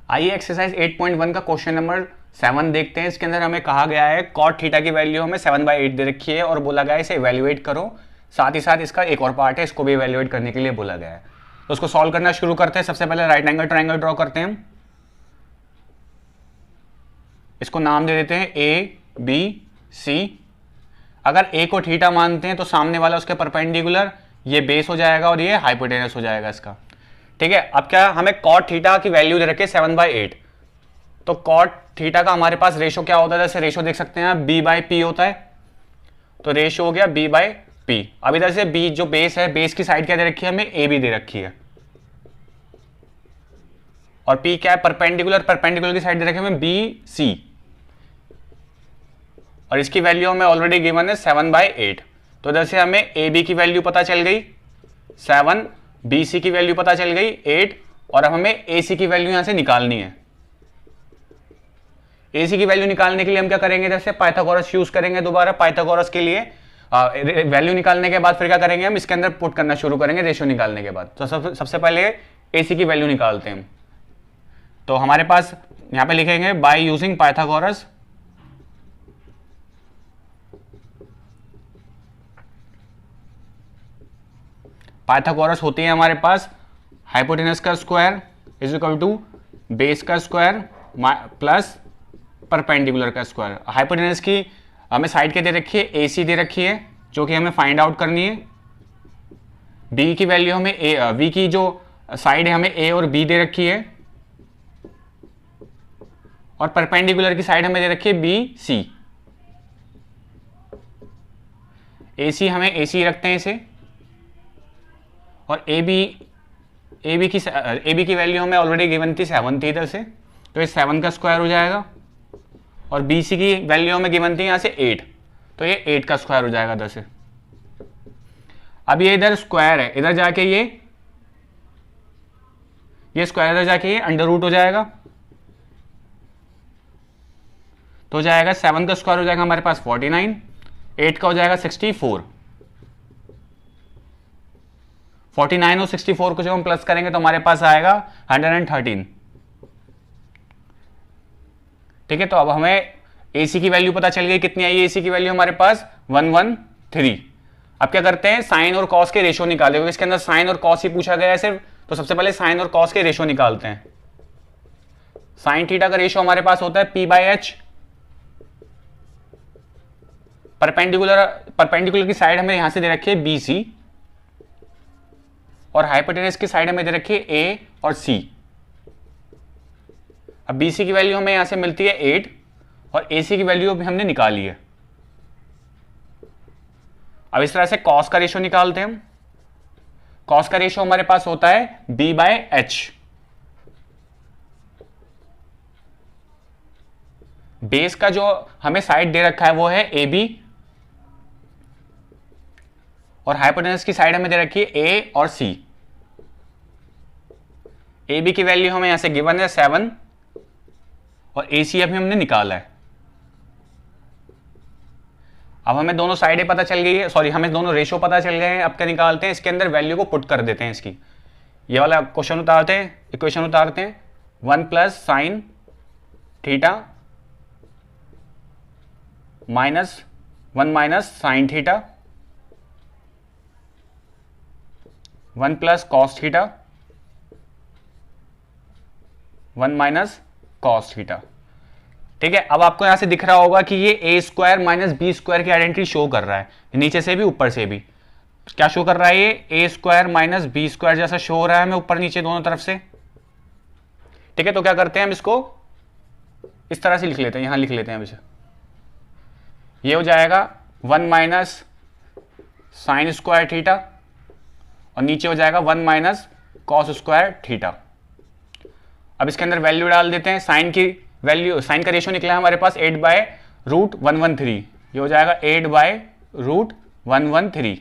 आइए एक्सरसाइज 8.1 का question number 7 देखते हैं। इसके अंदर हमें कहा गया है कॉट थीटा की वैल्यू हमें 7/8 दे रखी है और बोला गया है इसे इवेल्युएट करो। साथ ही साथ इसका एक और पार्ट है, इसको भी इवेल्युएट करने के लिए बोला गया है। तो उसको सॉल्व करना शुरू करते हैं। सबसे पहले राइट एंगल ट्रायंगल ड्रॉ करते हैं। इसको नाम दे देते हैं ए बी सी। अगर ए को थीटा मानते हैं तो सामने वाला उसके परपेंडिकुलर ये बेस हो जाएगा और ये हाइपोटेनस हो जाएगा इसका। ठीक है, अब क्या हमें कॉट थीटा की वैल्यू दे रखी है 7/8। तो कॉट थीटा का हमारे पास रेशो क्या होता है, जैसे रेशो देख सकते हैं b/p होता है। तो रेशो हो गया b/p। अब इधर से b जो बेस है, बेस की साइड क्या दे रखी है हमें, a भी दे रखी है। और p क्या है, परपेंडिकुलर, परपेंडिकुलर की साइड दे रखी है हमें bc। और इसकी वैल्यू हमें ऑलरेडी गिवन है 7/8। तो इधर से हमें ab की वैल्यू पता चल गई 7, BC की वैल्यू पता चल गई 8, और अब हमें AC की वैल्यू यहां से निकालनी है। AC की वैल्यू निकालने के लिए हम क्या करेंगे, जैसे पाइथागोरस यूज करेंगे दोबारा। पाइथागोरस के लिए वैल्यू निकालने के बाद फिर क्या करेंगे, हम इसके अंदर पुट करना शुरू करेंगे रेशियो निकालने के बाद। तो सबसे पहले AC की वैल्यू निकालते हैं। तो हमारे पास यहां पे लिखेंगे बाय यूजिंग पाइथागोरस। पाइथागोरस होती है हमारे पास हाइपोटेनस का square is equal to base का स्क्वायर प्लस परपेंडिकुलर का स्क्वायर। हाइपोटेनस की हमें साइड क्या दे रखी है, AC दे रखी है, जो कि हमें फाइंड आउट करनी है। B की वैल्यू हमें V की जो साइड है हमें A और B दे रखी है, और परपेंडिकुलर की साइड हमें दे रखी है BC। AC हमें AC रखते हैं इसे, और AB की वैल्यू हमें ऑलरेडी गिवन थी 7 थी इधर से, तो ये 7 का स्क्वायर हो जाएगा। और BC की वैल्यू हमें गिवन थी यहाँ से 8, तो ये 8 का स्क्वायर हो जाएगा इधर से। अब ये इधर स्क्वायर है, इधर जाके ये स्क्वायर इधर जाके ये अंडर रूट हो जाएगा। तो हो जाएगा 7 का स्क्वायर हो जाएगा हमारे पास 49, 8 का हो जाएगा 64। 49 और 64 को जब हम प्लस करेंगे तो हमारे पास आएगा 113। ठीक है, तो अब हमें AC की वैल्यू पता चल गई, कितनी आई AC की वैल्यू हमारे पास 113। अब क्या करते हैं, साइन और कॉस के रेशो निकाले, क्योंकि इसके अंदर साइन और कॉस ही पूछा गया है सिर्फ। तो सबसे पहले साइन और कॉस के रेशो निकालते हैं। साइन थीटा का रेशो हमारे पास होता है p/h। परपेंडिकुलर की साइड हमें यहां से दे रखी है BC, और हाइपोटेनस की साइड हमें दे रखी है A और C। अब BC की वैल्यू हमें यहां से मिलती है 8, और AC की वैल्यू भी हमने निकाली है। अब इस तरह से कॉस का रेशो निकालते हैं हम। कॉस का रेशो हमारे पास होता है b/h। बेस का जो हमें साइड दे रखा है वो है AB, और हाइपोटेनस की साइड हमें दे रखी है A और C। AB की वैल्यू हमें यहां से गिवन है 7, और AC अभी हमने निकाला है। अब हमें दोनों साइडें पता चल गई है, सॉरी हमें दोनों रेशो पता चल गए हैं। अब क्या निकालते हैं, इसके अंदर वैल्यू को पुट कर देते हैं इसकी। ये वाला क्वेश्चन उतारते हैं, इक्वेशन उतारते हैं। 1 plus sine theta minus 1 minus sine theta, 1 plus cos theta, 1 minus cos theta. ठीक है, अब आपको यहां से दिख रहा होगा कि ये a square minus B square की आइडेंटिटी शो कर रहा है, नीचे से भी ऊपर से भी। क्या शो कर रहा है, ये a square minus B square जैसा शो हो रहा है हमें ऊपर नीचे दोनों तरफ से। ठीक है, तो क्या करते हैं हम इसको इस तरह से लिख लेते हैं, यहां लिख लेते हैं इसे। ये हो जाएगा 1 माइनस साइन स्क्वायर थीटा, और नीचे हो जाएगा 1 माइनस कॉस स्क्वायर थीटा। अब इसके अंदर वैल्यू डाल देते हैं। साइन की वैल्यू, साइन का रेशियो निकला है हमारे पास 8/√113। ये हो जाएगा 8/√113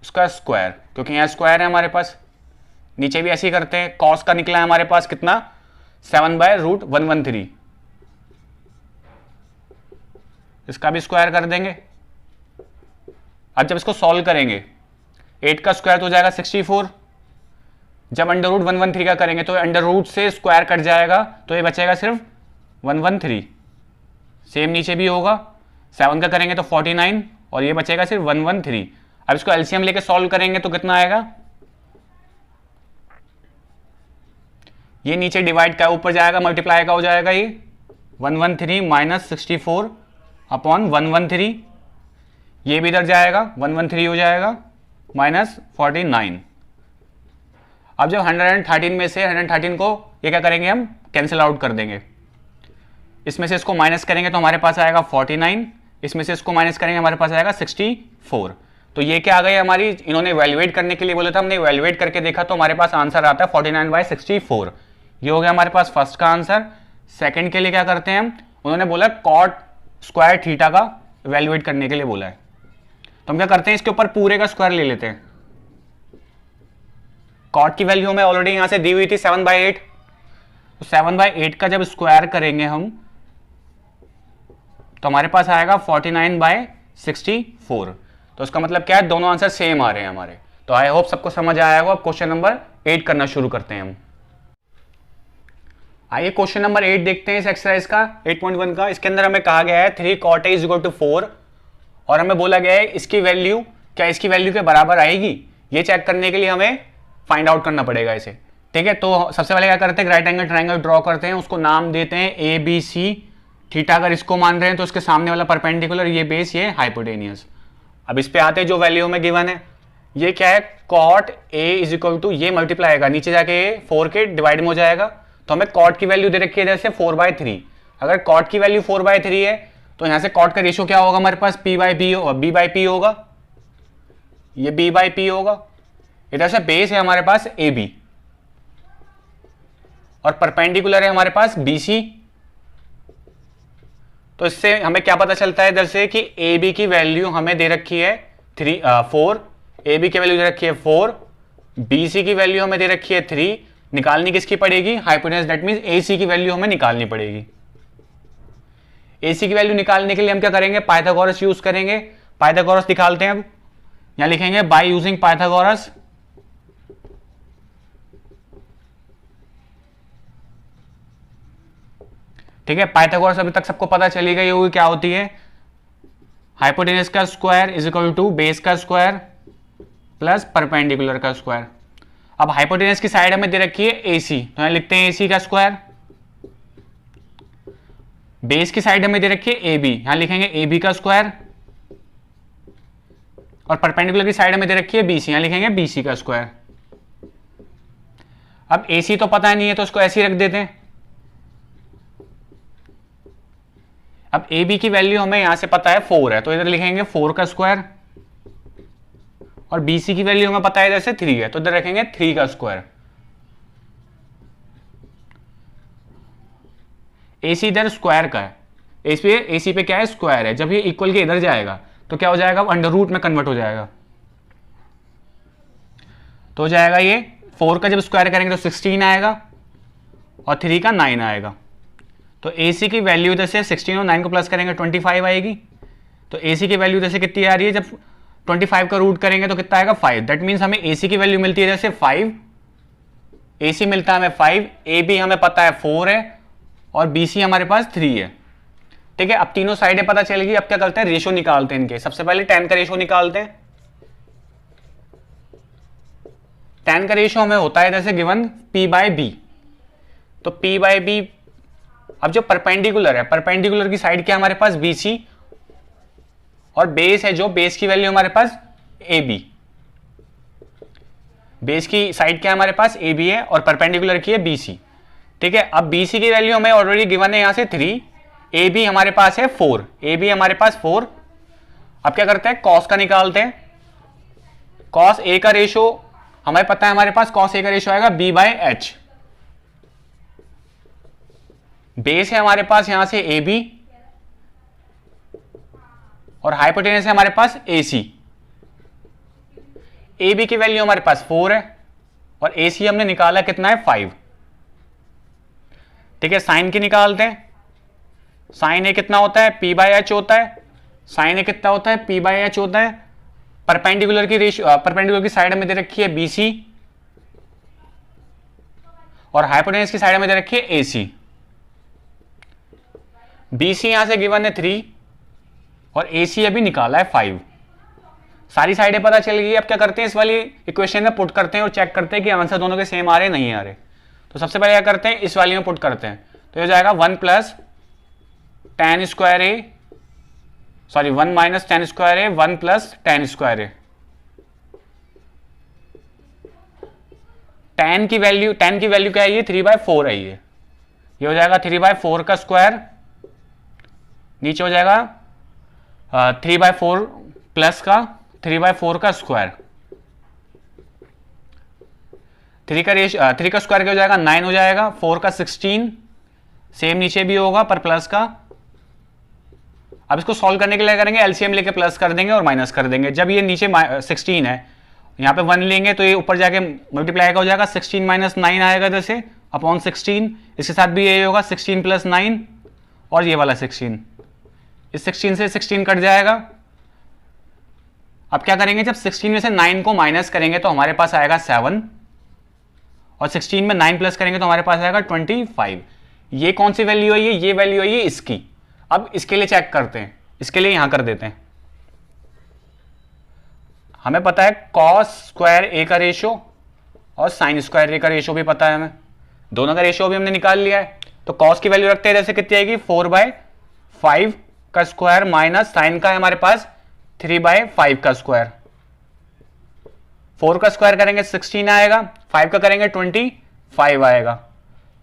उसका स्क्वायर, क्योंकि यहाँ स्क्वायर है हमारे पास। नीचे भी ऐसे ही करते हैं। कॉस का निकला है हमारे पास कितना, 7/√113। इसका भी स्क्वायर कर देंगे। अब जब इसको सॉल्व करेंगे 8 का स्क्वायर तो हो जाएगा 64। जब अंडर रूट 113 का करेंगे तो अंडर रूट से स्क्वायर कट जाएगा, तो ये बचेगा सिर्फ 113। सेम नीचे भी होगा, 7 का करेंगे तो 49 और ये बचेगा सिर्फ 113। अब इसको एलसीएम लेके सॉल्व करेंगे तो कितना आएगा, ये नीचे डिवाइड का ऊपर जाएगा, मल्टीप्लाई का हो जाएगा ये 113 माइनस 64 अपॉन 113, ये भी इधर जाएगा 113 हो जाएगा माइनस 49। अब जब 113 में से 113 को ये क्या करेंगे, हम कैंसिल आउट कर देंगे। इसमें से इसको माइनस करेंगे तो हमारे पास आएगा 49, इसमें से इसको माइनस करेंगे हमारे पास आएगा 64। तो ये क्या आ गई हमारी, इन्होंने वैल्यूएट करने के लिए बोला था, हमने वैल्यूएट करके देखा तो हमारे पास आंसर आता है 49/64। ये हो गया हमारे पास फर्स्ट का आंसर। सेकंड के लिए क्या करते हैं हम, उन्होंने बोला कॉट स्क्वायर थीटा का वैल्यूएट करने के लिए बोला है, तो हम क्या करते हैं, इसके ऊपर पूरे का स्क्वायर ले लेते हैं। कॉट की वैल्यू हमें ऑलरेडी यहां से दी हुई थी 7/8, तो 7/8 का जब स्क्वायर करेंगे हम तो हमारे पास आएगा 49/64। तो इसका मतलब क्या है, दोनों आंसर सेम आ रहे हैं हमारे। तो आई होप सबको समझ आया होगा। अब क्वेश्चन नंबर 8 करना शुरू करते हैं हम। आइए क्वेश्चन नंबर 8 देखते हैं इस एक्सरसाइज का 8.1 का। इसके अंदर हमें कहा गया है 3 cot A = 4 और हमें बोला गया है इसकी वैल्यू क्या इसकी वैल्यू के बराबर आएगी, ये चेक करने के लिए हमें फाइंड आउट करना पड़ेगा इसे। ठीक है, तो सबसे पहले क्या करते हैं, राइट एंगल ट्राइंगल ड्रॉ करते हैं, उसको नाम देते हैं ABC। थीटा अगर इसको मान रहे हैं तो इसके सामने वाला परपेंडिकुलर, ये बेस, ये हाइपोटेनियस। अब इस पे आते हैं जो वैल्यू हमें गिवन है, ये क्या है, cot A = ये मल्टीप्लाई आएगा, नीचे जाके 4 के डिवाइड में हो जाएगा। तो हमें cot की वैल्यू दे रखी है जैसे 4/3। अगर cot की वैल्यू 4/3 है तो यहां से cot का रेशियो क्या होगा हमारे पास, B/P होगा, ये B/P होगा। इधर से बेस है हमारे पास AB और परपेंडिकुलर है हमारे पास BC। तो इससे हमें क्या पता चलता है इधर से कि AB की वैल्यू हमें दे रखी है 4, AB की वैल्यू दे रखी है 4, BC की वैल्यू हमें दे रखी है 3। निकालनी किसकी पड़ेगी, हाइपोटेनस, दैट मींस AC की वैल्यू हमें निकालनी पड़ेगी। AC की वैल्यू निकालने के लिए हम क्या करेंगे, पाइथागोरस यूज करेंगे। पाइथागोरस निकालते हैं। अब यहां लिखेंगे बाय यूजिंग पाइथागोरस। ठीक है, पाइथागोरस अभी तक सबको पता चली गई होगी क्या होती है, हाइपोटेनस का स्क्वायर = बेस का स्क्वायर प्लस परपेंडिकुलर का स्क्वायर। अब हाइपोटेनस की साइड हमें दे रखी है AC, तो यहां लिखते हैं AC का स्क्वायर। बेस की साइड हमें दे रखी है AB, यहां लिखेंगे AB का स्क्वायर। और परपेंडिकुलर की साइड हमें दे रखी है BC, यहां लिखेंगे BC का स्क्वायर। अब AC तो पता नहीं है तो उसको ऐसे ही रख देते हैं। अब AB की वैल्यू हमें यहां से पता है 4 है, तो इधर लिखेंगे 4 का स्क्वायर। और BC की वैल्यू हमें पता है इधर से 3 है, तो इधर रखेंगे 3 का स्क्वायर। AC इधर स्क्वायर का है, AC पे क्या है, स्क्वायर है। जब ये इक्वल के इधर जाएगा तो क्या हो जाएगा, अंडर रूट में कन्वर्ट हो जाएगा। तो हो जाएगा ये 4 का जब स्क्वायर करेंगे तो 16 आएगा और 3 का 9 आएगा। तो AC की वैल्यू इधर से 16 और 9 को प्लस करेंगे 25 आएगी। तो AC की वैल्यू इधर से कितनी आ रही है, जब 25 का रूट करेंगे तो कितना आएगा, 5। दैट मीन्स हमें AC की वैल्यू मिलती है इधर से 5, AC मिलता है हमें 5, AB हमें पता है 4 है और BC हमारे पास 3 है। ठीक है, अब तीनों साइडें पता चलेगी। अब क्या करते हैं, रेशो निकालते हैं इनके। सबसे पहले tan का रेशो निकालते हैं। tan का रेशो हमें होता है इधर से गिवन P/B। तो P/B, अब जो परपेंडिकुलर है, परपेंडिकुलर की साइड क्या हमारे पास, BC, और बेस है जो, बेस की वैल्यू हमारे पास AB। बेस की साइड क्या हमारे पास AB है और परपेंडिकुलर की है BC। ठीक है, अब BC की वैल्यू हमें ऑलरेडी गिवन है यहां से 3, AB हमारे पास है 4, AB हमारे पास 4। अब क्या करते हैं, cos का निकालते हैं। cos A का रेशो हमें पता है, हमारे पास cos A का रेशो आएगा B/H। बेस है हमारे पास यहां से AB और हाइपोटेनस है हमारे पास AC। AB की वैल्यू हमारे पास 4 है और AC हमने निकाला कितना है, 5। ठीक है, साइन की निकालते हैं। साइन A कितना होता है, P/H होता है। साइन A कितना होता है, P/H होता है। परपेंडिकुलर की रेशियो, परपेंडिकुलर की साइड में दे रखी है BC और हाइपोटेन्यूज की साइड में दे रखी है AC। BC यहां से गिवन है 3 और AC अभी निकाला है 5। सारी साइडें पता चल गई। अब क्या करते हैं, इस वाली इक्वेशन में पुट करते हैं और चेक करते हैं कि आंसर दोनों के सेम आ रहे नहीं आ रहे। तो सबसे पहले क्या करते हैं, इस वाली में पुट करते हैं। तो ये हो जाएगा 1 प्लस tan स्क्वायर ए, सॉरी 1 माइनस tan स्क्वायर ए, 1 प्लस tan स्क्वायर ए। tan की वैल्यू क्या है, ये 3/4 है। ये हो जाएगा 3/4 का स्क्वायर, नीचे हो जाएगा 3/4 प्लस का 3/4 का स्क्वायर। 3 का स्क्वायर क्या हो जाएगा, 9 हो जाएगा। 4 का 16, सेम नीचे भी होगा पर प्लस का। अब इसको सॉल्व करने के लिए करेंगे, एलसीएम लेके प्लस कर देंगे और माइनस कर देंगे। जब ये नीचे 16 है, यहाँ पे 1 लेंगे तो ये ऊपर जाके मल्टीप्लाई का हो जाएगा। 16 माइनस 9 आएगा जैसे अपॉन 16। इसके साथ भी यही होगा 16 प्लस 9 और ये वाला 16। इस 16 से 16 कट जाएगा। अब क्या करेंगे, जब 16 में से 9 को माइनस करेंगे तो हमारे पास आएगा 7 और 16 में 9 प्लस करेंगे तो हमारे पास आएगा 25। ये कौन सी वैल्यू है, ये वैल्यू है ये इसकी। अब इसके लिए चेक करते हैं, इसके लिए यहां कर देते हैं। हमें पता है कॉस स्क्वायर ए का रेशियो और साइन स्क्वायर ए का रेशियो भी पता है हमें, दोनों का रेशियो भी हमने निकाल लिया है। तो कॉस की वैल्यू रखते हैं, जैसे कितनी आएगी 4/5 का स्क्वायर माइनस साइन का है हमारे पास 3/5 का स्क्वायर। 4 का स्क्वायर करेंगे 16 आएगा, 5 का करेंगे 25 आएगा,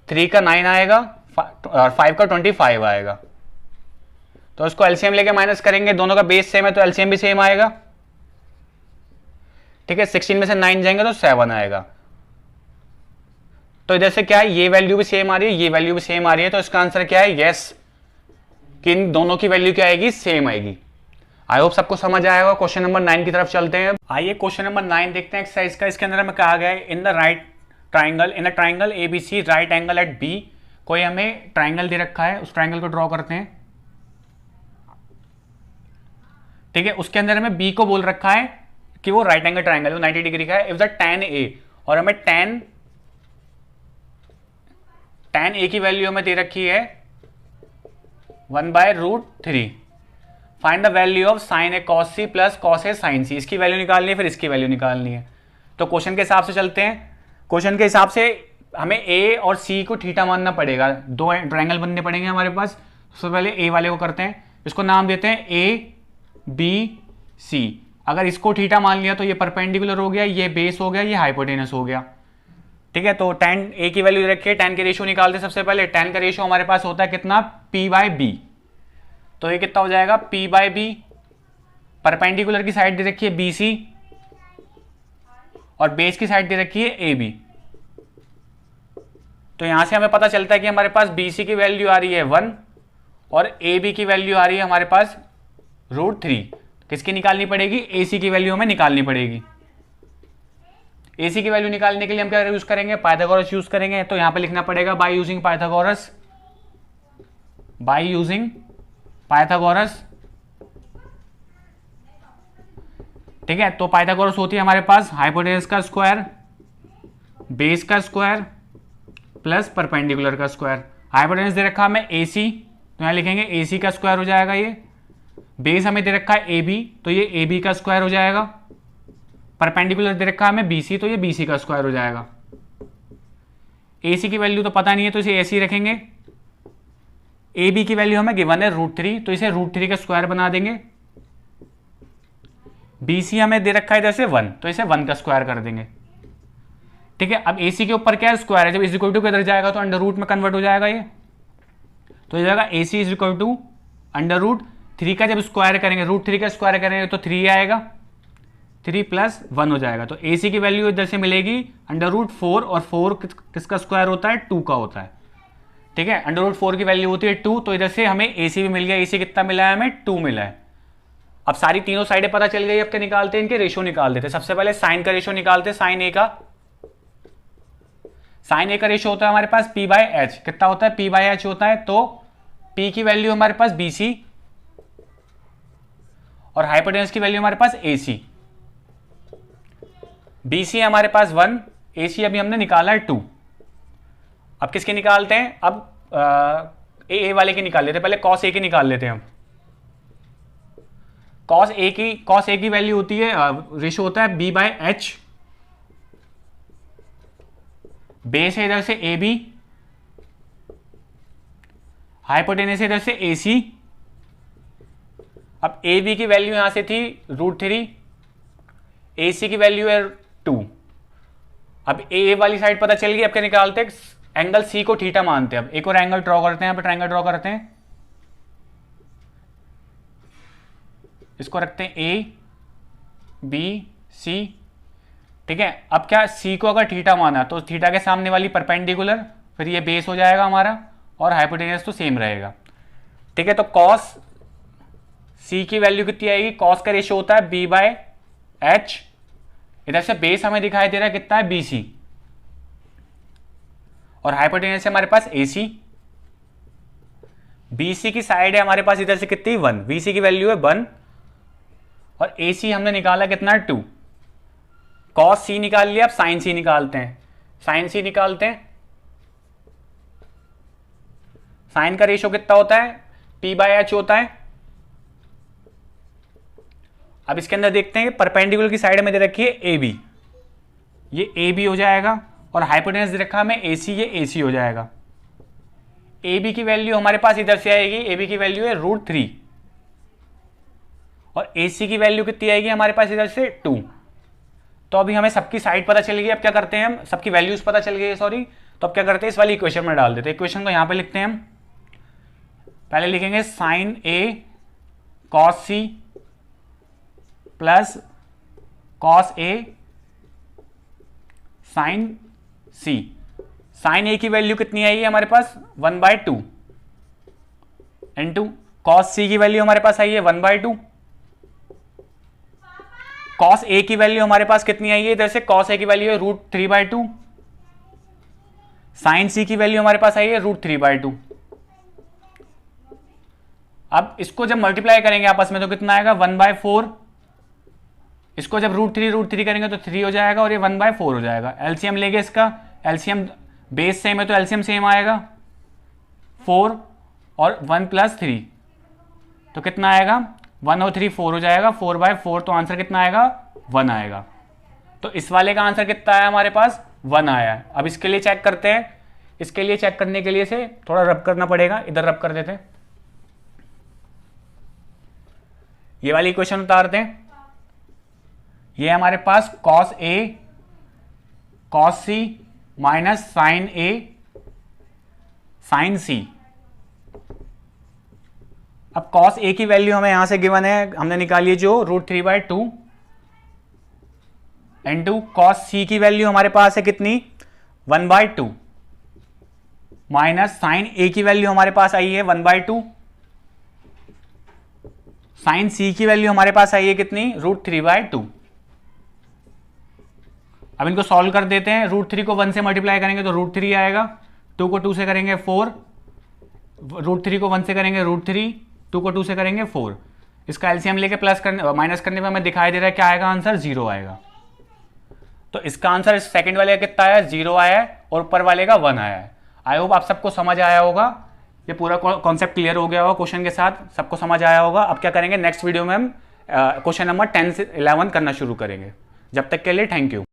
3 का 9 आएगा और 5 का 25 आएगा। तो इसको एलसीएम लेके माइनस करेंगे, दोनों का बेस सेम है तो एलसीएम भी सेम आएगा। ठीक है, 16 में से 9 जाएंगे तो 7 आएगा। तो इधर से क्या है, ये वैल्यू भी सेम आ रही है, ये वैल्यू भी सेम आ रही है। तो इसका आंसर क्या है, यस, कि इन दोनों की वैल्यू क्या आएगी, सेम आएगी। आई होप सबको समझ आएगा। क्वेश्चन नंबर 9 की तरफ चलते हैं। आइए क्वेश्चन नंबर 9 देखते हैं एक्सरसाइज का। इसके अंदर हमें कहा गया है in the right triangle, in a triangle ABC right angle at B। कोई हमें ट्राइंगल दे रखा है, उस ट्राइंगल को ड्रॉ करते हैं। ठीक है, उसके अंदर हमें B को बोल रखा है कि वो राइट एंगल ट्राइंगल है, 90 डिग्री का है। इफ द tan A, और हमें tan A की वैल्यू हमें दे रखी है 1/√3। Find the value of sine A cos C plus cos A sine C. इसकी वैल्यू निकालनी है, फिर इसकी वैल्यू निकालनी है। तो क्वेश्चन के हिसाब से चलते हैं। क्वेश्चन के हिसाब से हमें ए और सी को थीटा मानना पड़ेगा, दो ट्राइंगल बनने पड़ेंगे हमारे पास। सबसे पहले ए वाले को करते हैं, इसको नाम देते हैं ABC। अगर इसको थीटा मान लिया तो ये परपेंडिकुलर हो गया, ये बेस हो गया, ये हाइपोटेनस हो गया। ठीक है, तो tan A की वैल्यू रखिए, tan के रेशियो निकालते सबसे पहले। tan का रेशियो हमारे पास होता है कितना, P/B। तो ये कितना हो जाएगा, P/B। परपेंडिकुलर की साइड दे रखी है BC और बेस की साइड दे रखी है AB। तो यहां से हमें पता चलता है कि हमारे पास BC की वैल्यू आ रही है 1 और AB की वैल्यू आ रही है हमारे पास √3। किसकी निकालनी पड़ेगी, AC की वैल्यू हमें निकालनी पड़ेगी। AC की वैल्यू निकालने के लिए हम क्या यूज करेंगे, पाइथागोरस यूज करेंगे। तो यहां पे लिखना पड़ेगा by using Pythagoras, by using Pythagoras. ठीक है, तो पाइथागोरस होती है हमारे पास हाइपोटेनस का स्क्वायर, बेस का स्क्वायर प्लस परपेंडिकुलर का स्क्वायर। हाइपोटेनस दे रखा हमें AC, तो यहां लिखेंगे AC का स्क्वायर हो जाएगा ये। बेस हमें दे रखा है AB, तो ये AB का स्क्वायर हो जाएगा। परपेंडिकुलर दे रखा है हमें BC, तो ये BC का स्क्वायर हो जाएगा। AC की वैल्यू तो पता नहीं है तो इसे ऐसे ही रखेंगे। AB की वैल्यू हमें गिवन है √3, तो इसे √3 का स्क्वायर बना देंगे। BC हमें दे रखा है जैसे 1, तो इसे 1 का स्क्वायर कर देंगे। ठीक है, अब AC के ऊपर क्या है, स्क्वायर है। जब इज इक्वल टू के इधर जाएगा तो अंडर रूट में कन्वर्ट हो जाएगा ये। तो ये जाएगा AC इज इक्वल टू √3 का जब स्क्वायर करेंगे, √3 का स्क्वायर करेंगे तो 3 आएगा, 3 + 1 हो जाएगा। तो AC की वैल्यू इधर से मिलेगी √4, और 4 किसका स्क्वायर होता है, 2 का होता है। ठीक है, √4 की वैल्यू होती है 2, तो इधर से हमें AC भी मिल गया। AC कितना मिला है हमें, 2 मिला है। अब सारी तीनों साइडें पता चल गई। अब क्या निकालते हैं, इनके रेशियो निकाल देते हैं। सबसे पहले साइन का रेशियो निकालते हैं। साइन ए का रेशियो होता है हमारे पास P/H। कितना होता है, P/H होता है। तो P की वैल्यू हमारे पास BC और हाइपोटेनस की वैल्यू हमारे पास AC। बी सी हमारे पास 1, ए सी अभी हमने निकाला है 2। अब किसके निकालते हैं, अब ए वाले की निकाल लेते हैं, पहले कॉस ए की निकाल लेते हैं हम। कॉस ए की वैल्यू होती है, रेशो होता है बी बाय एच, बेस है इधर से ए बी, हाइपोटेनस है इधर से ए सी। अब ए बी की वैल्यू यहां से थी √3, ए सी की वैल्यू है 2। अब ए वाली साइड पता चल गई, अब क्या निकालते हैं, एंगल सी को थीटा मानते हैं। अब एक और एंगल ड्रॉ करते हैं, यहाँ पे ट्रायंगल ड्रॉ करते हैं, इसको रखते हैं ए बी सी, ठीक है। अब क्या, सी को अगर थीटा माना तो थीटा के सामने वाली परपेंडिकुलर, फिर ये बेस हो जाएगा हमारा, और हाइपोटेनस तो सेम रहेगा, ठीक है। तो कॉस सी की वैल्यू कितनी आएगी, कॉस का रेशियो होता है बी बाय एच, इधर से बेस हमें दिखाई दे रहा है कितना है, बी सी, और हाइपोटेनस है हमारे पास ए सी। बी सी की साइड है हमारे पास इधर से कितनी 1, बी सी की वैल्यू है 1, और ए सी हमने निकाला कितना 2। कॉस सी निकाल लिया, अब साइन सी निकालते हैं। साइन सी निकालते हैं, साइन का रेशियो कितना होता है, पी बाय एच होता है। अब इसके अंदर देखते हैं, परपेंडिकुलर की साइड में दे रखी है ए बी, ये ए बी हो जाएगा, और हाइपोटेनस दे रखा हमें ए सी, ये ए सी हो जाएगा। ए बी की वैल्यू हमारे पास इधर से आएगी, ए बी की वैल्यू है √3, और ए सी की वैल्यू कितनी आएगी हमारे पास इधर से 2। तो अभी हमें सबकी साइड पता चल गई, अब क्या करते हैं हम, सबकी वैल्यूज पता चल गई है, सॉरी। तो अब क्या करते हैं, इस वाली इक्वेशन में डाल देते हैं। इक्वेशन को यहां पे लिखते हैं हम, पहले लिखेंगे sign A cos C plus cos A sine C. Sign ए की वैल्यू कितनी आई है हमारे पास 1/2, इनटू कॉस सी की वैल्यू हमारे पास आई है 1/2। कॉस ए की वैल्यू हमारे पास कितनी आई है, इधर से कॉस ए की वैल्यू है √3/2, साइन सी की वैल्यू हमारे पास आई है √3/2। अब इसको जब मल्टीप्लाई करेंगे आपस में तो कितना आएगा 1/4, इसको जब √3 करेंगे तो 3 हो जाएगा, और ये 1/4 हो जाएगा। एलसीएम लेंगे इसका, एलसीएम बेस सेम है तो एलसीएम सेम आएगा, 4 और 1 + 3, तो कितना आएगा 1 और 3 4 हो जाएगा, 4/4, तो आंसर कितना आएगा 1 आएगा। तो इस वाले का आंसर कितना आया हमारे पास 1 आया है। अब इसके लिए चेक करते हैं, इसके लिए चेक करने के लिए से थोड़ा रब करना पड़ेगा, इधर रब कर देते हैं, ये वाली इक्वेशन उतारते हैं। ये हमारे पास cos A cos C minus sign A sine सी। अब कॉस ए की वैल्यू हमें यहां से गिवन है, हमने निकाली है जो √3/2, इनटू कॉस सी की वैल्यू हमारे पास है कितनी 1/2, माइनस साइन ए की वैल्यू हमारे पास आई है 1/2, साइन सी की वैल्यू हमारे पास आई है कितनी √3/2। अब इनको सॉल्व कर देते हैं, √3 को 1 से मल्टीप्लाई करेंगे तो √3 आएगा, 2 को 2 से करेंगे 4, √3 को 1 से करेंगे √3, 2 को 2 से करेंगे 4। इसका एलसीएम लेके प्लस करने माइनस करने में हमें दिखाई दे रहा है क्या आएगा आंसर 0 आएगा। तो इसका आंसर सेकंड वाले का कितना आया 0 आया है, और ऊपर वाले का 1 आया है। आई होप आप सबको समझ आया होगा, ये पूरा कॉन्सेप्ट क्लियर हो गया होगा, क्वेश्चन के साथ सबको समझ आया होगा। अब क्या करेंगे नेक्स्ट वीडियो में हम क्वेश्चन नंबर 10 से 11 करना शुरू करेंगे। जब तक के लिए थैंक यू।